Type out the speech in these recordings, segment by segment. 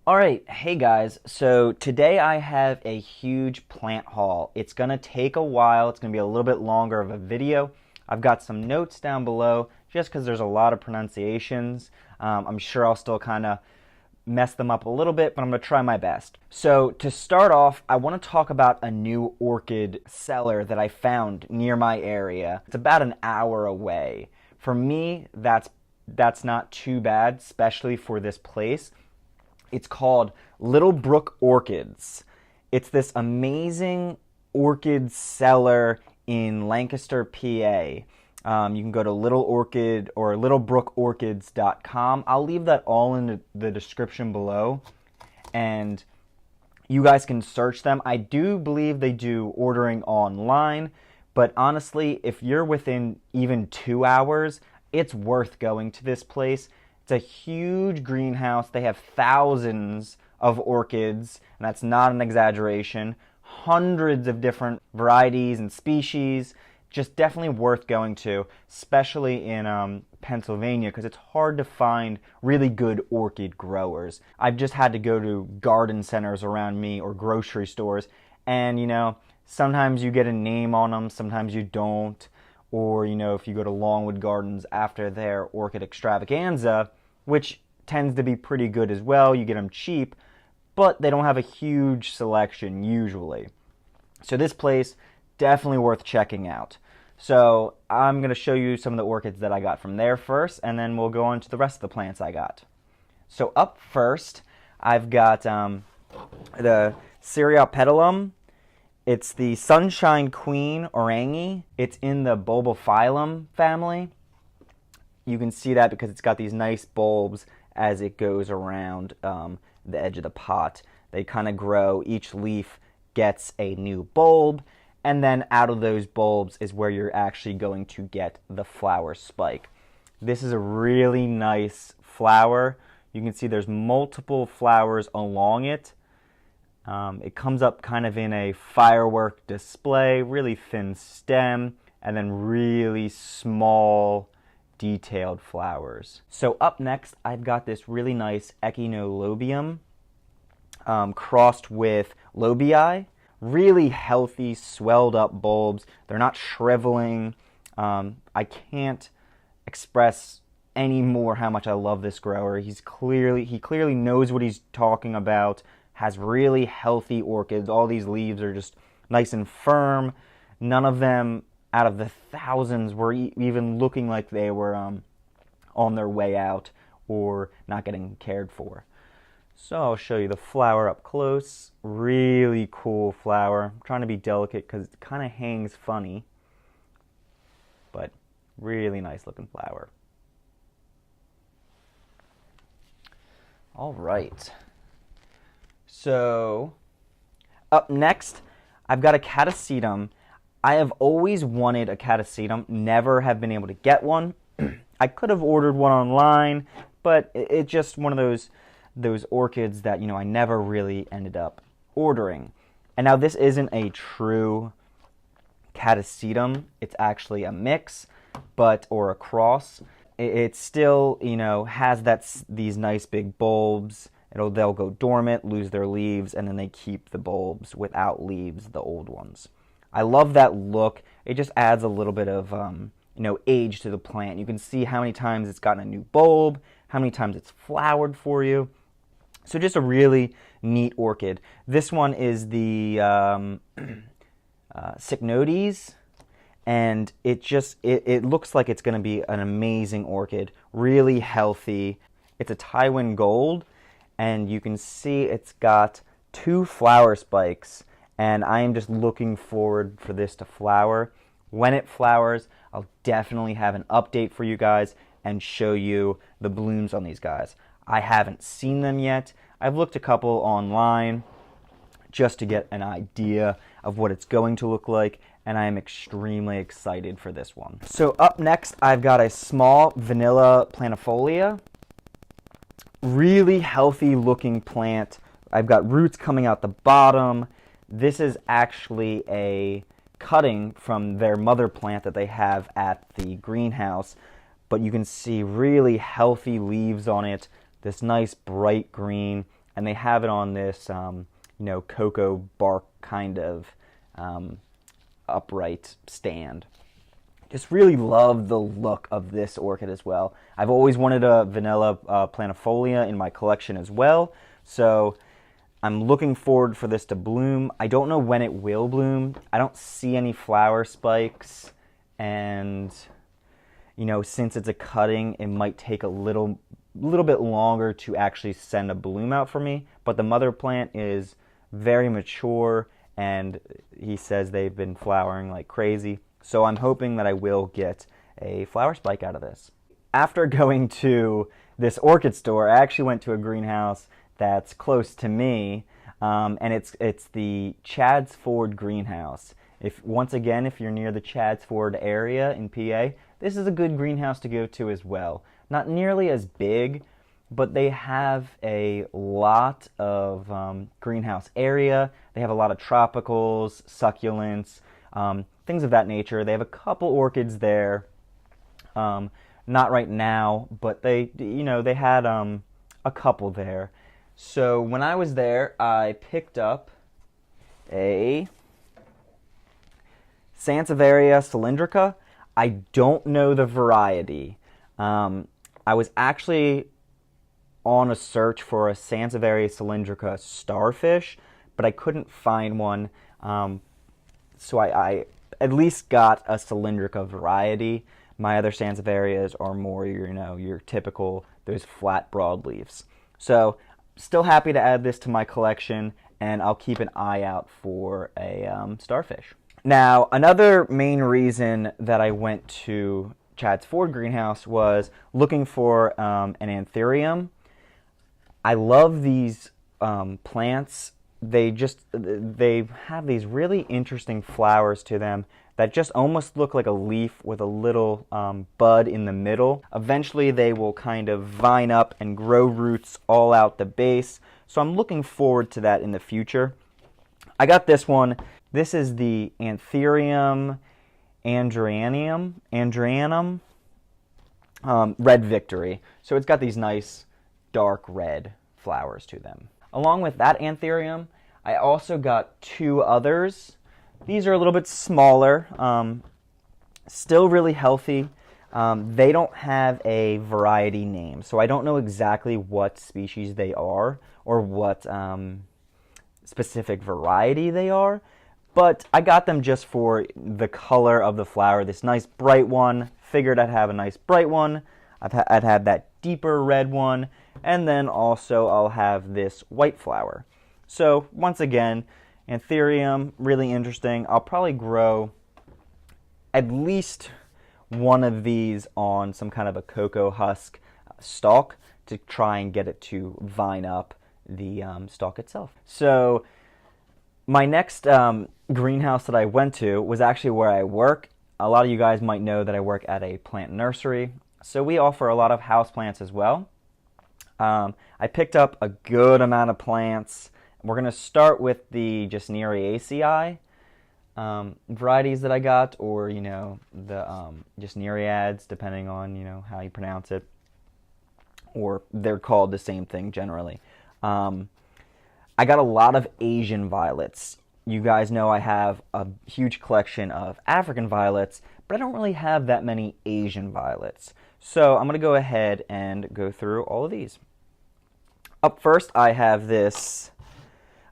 Alright, hey guys, so today I have a huge plant haul. It's gonna take a while, it's gonna be a little bit longer of a video. I've got some notes down below just because there's a lot of pronunciations. I'm sure I'll still kind of mess them up a little bit, but I'm gonna try my best. So to start off, I want to talk about a new orchid seller that I found near my area. It's about an hour away. For me, that's not too bad, especially for this place. It's called Little Brook Orchids. It's this amazing orchid seller in Lancaster, PA. You can go to Little Orchid or littlebrookorchids.com. I'll leave that all in the description below, and you guys can search them. I do believe they do ordering online, but honestly, if you're within even 2 hours, it's worth going to this place. It's a huge greenhouse. They have thousands of orchids, and that's not an exaggeration. Hundreds of different varieties and species. Just definitely worth going to, especially in Pennsylvania, because it's hard to find really good orchid growers. I've just had to go to garden centers around me or grocery stores, and sometimes you get a name on them, sometimes you don't. Or, if you go to Longwood Gardens after their Orchid Extravaganza, which tends to be pretty good as well, you get them cheap, but they don't have a huge selection usually. So this place, definitely worth checking out. So I'm going to show you some of the orchids that I got from there first, and then we'll go on to the rest of the plants I got. So up first, I've got the Cereopetalum. It's the Sunshine Queen Orangi. It's in the Bulbophyllum family. You can see that because it's got these nice bulbs as it goes around the edge of the pot. They kind of grow. Each leaf gets a new bulb, and then out of those bulbs is where you're actually going to get the flower spike. This is a really nice flower. You can see there's multiple flowers along it. It comes up kind of in a firework display, really thin stem, and then really small, detailed flowers. So up next, I've got this really nice Echinolobium crossed with Lobii. Really healthy, swelled up bulbs. They're not shriveling. I can't express any more how much I love this grower. He clearly knows what he's talking about. Has really healthy orchids. All these leaves are just nice and firm. None of them out of the thousands were even looking like they were on their way out or not getting cared for. So I'll show you the flower up close. Really cool flower. I'm trying to be delicate because it kind of hangs funny, but really nice looking flower. All right. So, up next, I've got a Catasetum. I have always wanted a Catasetum, never have been able to get one. I could have ordered one online, but it's just one of those orchids that, I never really ended up ordering. And now this isn't a true Catasetum. It's actually a mix, or a cross. It still, has these nice big bulbs. They'll go dormant, lose their leaves, and then they keep the bulbs without leaves, the old ones. I love that look. It just adds a little bit of age to the plant. You can see how many times it's gotten a new bulb, how many times it's flowered for you. So just a really neat orchid. This one is the Cycnodes, and it looks like it's going to be an amazing orchid. Really healthy. It's a Taiwan Gold. And you can see it's got 2 flower spikes, and I am just looking forward for this to flower. When it flowers, I'll definitely have an update for you guys and show you the blooms on these guys. I haven't seen them yet. I've looked a couple online just to get an idea of what it's going to look like, and I am extremely excited for this one. So up next, I've got a small Vanilla planifolia. Really healthy looking plant. I've got roots coming out the bottom. This is actually a cutting from their mother plant that they have at the greenhouse, but you can see really healthy leaves on it. This nice bright green. and they have it on this, cocoa bark kind of upright stand. Just really love the look of this orchid as well. I've always wanted a vanilla planifolia in my collection as well, so I'm looking forward for this to bloom. I don't know when it will bloom. I don't see any flower spikes, and since it's a cutting, it might take a little bit longer to actually send a bloom out for me. But the mother plant is very mature, and he says they've been flowering like crazy. So I'm hoping that I will get a flower spike out of this. After going to this orchid store, I actually went to a greenhouse that's close to me, and it's the Chadds Ford greenhouse. Once again, if you're near the Chadds Ford area in PA, this is a good greenhouse to go to as well. Not nearly as big, but they have a lot of greenhouse area. They have a lot of tropicals, succulents, things of that nature. They have a couple orchids there. Not right now, but they had a couple there. So when I was there, I picked up a Sansevieria cylindrica. I don't know the variety. I was actually on a search for a Sansevieria cylindrica starfish, but I couldn't find one. So I at least got a cylindrica variety. My other Sansevierias are more, your typical, those flat broadleaves. So still happy to add this to my collection, and I'll keep an eye out for a starfish. Now, another main reason that I went to Chadds Ford greenhouse was looking for an anthurium. I love these plants. They have these really interesting flowers to them that just almost look like a leaf with a little bud in the middle. Eventually they will kind of vine up and grow roots all out the base. So I'm looking forward to that in the future. I got this one. This is the Anthurium andreanum Red Victory. So it's got these nice dark red flowers to them. Along with that anthurium, I also got two others. These are a little bit smaller, still really healthy. They don't have a variety name, so I don't know exactly what species they are or what specific variety they are, but I got them just for the color of the flower. This nice bright one, figured I'd have a nice bright one. I'd have that deeper red one, and then also I'll have this white flower. So once again, anthurium, really interesting. I'll probably grow at least one of these on some kind of a cocoa husk stalk to try and get it to vine up the stalk itself. So my next greenhouse that I went to was actually where I work. A lot of you guys might know that I work at a plant nursery, so we offer a lot of houseplants as well. I picked up a good amount of plants. We're going to start with the Gesneriaceae varieties that I got, or, the Gesneriads, depending on, how you pronounce it. Or they're called the same thing generally. I got a lot of Asian violets. You guys know I have a huge collection of African violets, but I don't really have that many Asian violets. So I'm going to go ahead and go through all of these. Up first, I have this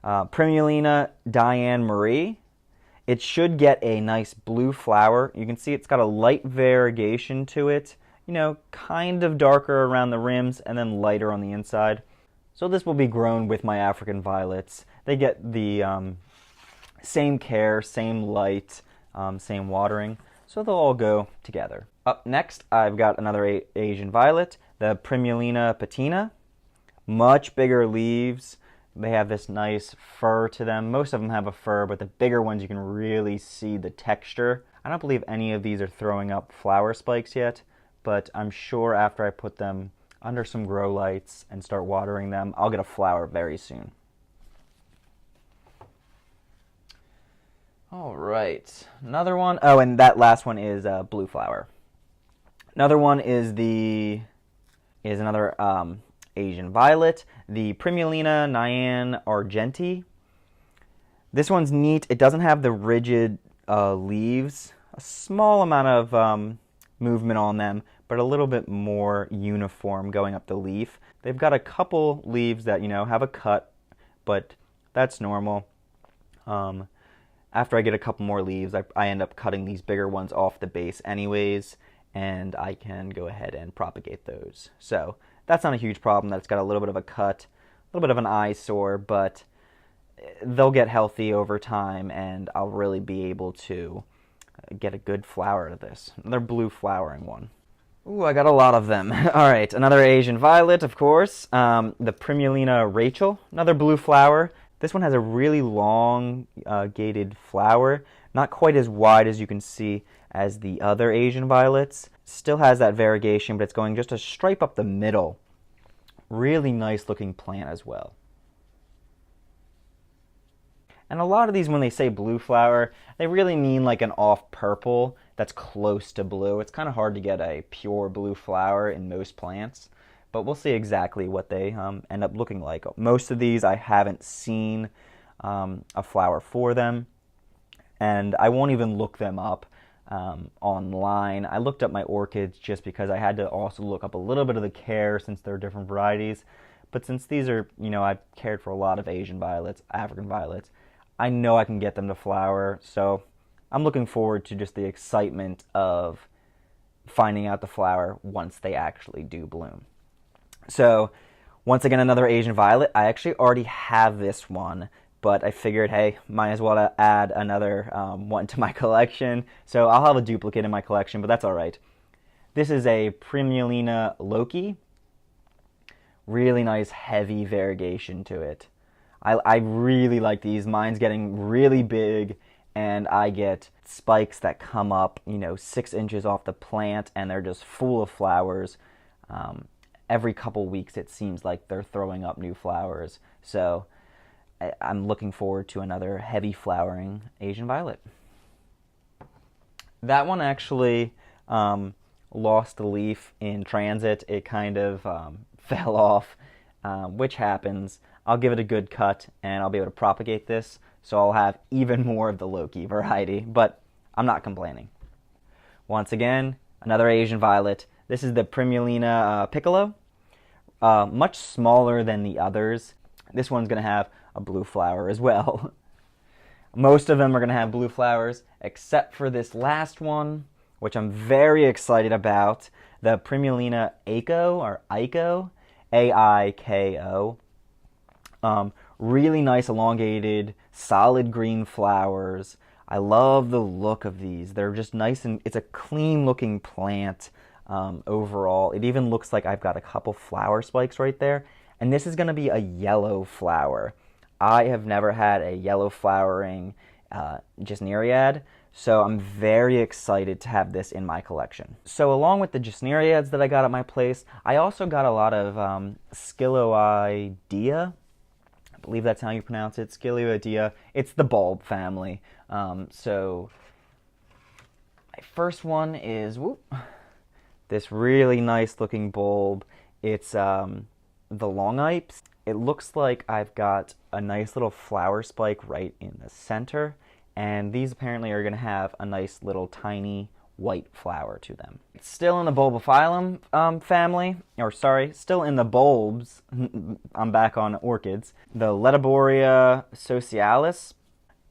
Primulina Diane Marie. It should get a nice blue flower. You can see it's got a light variegation to it, kind of darker around the rims and then lighter on the inside. So this will be grown with my African violets. They get the same care, same light, same watering, so they'll all go together. Up next, I've got another Asian violet, the Primulina patina. Much bigger leaves. They have this nice fur to them. Most of them have a fur, but the bigger ones you can really see the texture. I don't believe any of these are throwing up flower spikes yet, but I'm sure after I put them under some grow lights and start watering them, I'll get a flower very soon. All right, another one. Oh, and that last one is blue flower. Another one is another Asian violet, the Primulina Nyan Argenti. This one's neat. It doesn't have the rigid leaves. A small amount of movement on them, but a little bit more uniform going up the leaf. They've got a couple leaves that, have a cut, but that's normal. After I get a couple more leaves, I end up cutting these bigger ones off the base anyways, and I can go ahead and propagate those. So that's not a huge problem. That's got a little bit of a cut, a little bit of an eyesore, but they'll get healthy over time, and I'll really be able to get a good flower out of this. Another blue flowering one. Ooh, I got a lot of them. All right, another Asian violet, of course. The Primulina Rachel, another blue flower. This one has a really long gated flower, not quite as wide as you can see as the other Asian violets. Still has that variegation, but it's going just a stripe up the middle. Really nice looking plant as well. And a lot of these, when they say blue flower, they really mean like an off purple that's close to blue. It's kind of hard to get a pure blue flower in most plants, but we'll see exactly what they end up looking like. Most of these I haven't seen a flower for them, and I won't even look them up online. I looked up my orchids just because I had to also look up a little bit of the care since they're different varieties. But since these are, I've cared for a lot of Asian violets, African violets, I know I can get them to flower, so I'm looking forward to just the excitement of finding out the flower once they actually do bloom. So, once again, another Asian violet. I actually already have this one, but I figured, hey, might as well add another one to my collection. So I'll have a duplicate in my collection, but that's all right. This is a Primulina Loki. Really nice, heavy variegation to it. I really like these. Mine's getting really big, and I get spikes that come up, 6 inches off the plant, and they're just full of flowers. Every couple weeks, it seems like they're throwing up new flowers. So I'm looking forward to another heavy flowering Asian violet. That one actually lost a leaf in transit. It kind of fell off, which happens. I'll give it a good cut, and I'll be able to propagate this, so I'll have even more of the Loki variety, but I'm not complaining. Once again, another Asian violet. This is the Primulina Piccolo. Much smaller than the others. This one's going to have a blue flower as well. Most of them are going to have blue flowers, except for this last one, which I'm very excited about, the Primulina Aiko, or Aiko, A-I-K-O. Really nice, elongated, solid green flowers. I love the look of these. They're just nice, and it's a clean-looking plant overall. It even looks like I've got a couple flower spikes right there, and this is going to be a yellow flower. I have never had a yellow flowering Gesneriad, so I'm very excited to have this in my collection. So along with the Gesneriads that I got at my place, I also got a lot of Scilloidea. I believe that's how you pronounce it, Scilloidea. It's the bulb family. So my first one is this really nice looking bulb. It's the Longipes. It looks like I've got a nice little flower spike right in the center, and these apparently are going to have a nice little tiny white flower to them. It's still in the Bulbophyllum family, or sorry, still in the bulbs. I'm back on orchids. The Letiboria socialis.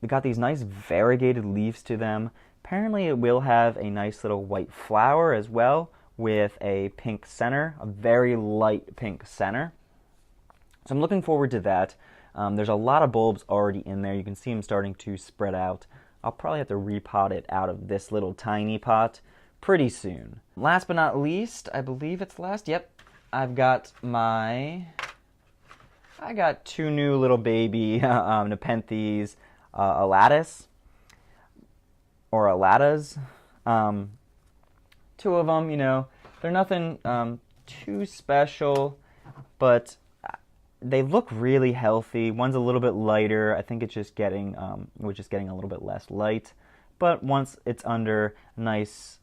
They got these nice variegated leaves to them. Apparently it will have a nice little white flower as well with a pink center, a very light pink center. So I'm looking forward to that. There's a lot of bulbs already in there. You can see them starting to spread out. I'll probably have to repot it out of this little tiny pot pretty soon. Last but not least, I believe it's last. Yep, I got two new little baby Nepenthes elatus, or elatas. Two of them, they're nothing too special, but they look really healthy. One's a little bit lighter. I think it's just getting, we're just getting a little bit less light. But once it's under nice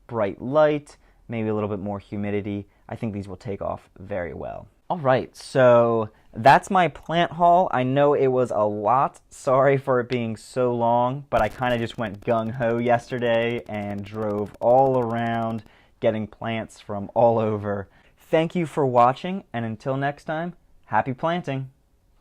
bright light, maybe a little bit more humidity, I think these will take off very well. All right, so that's my plant haul. I know it was a lot. Sorry for it being so long, but I kind of just went gung-ho yesterday and drove all around getting plants from all over. Thank you for watching, and until next time, happy planting!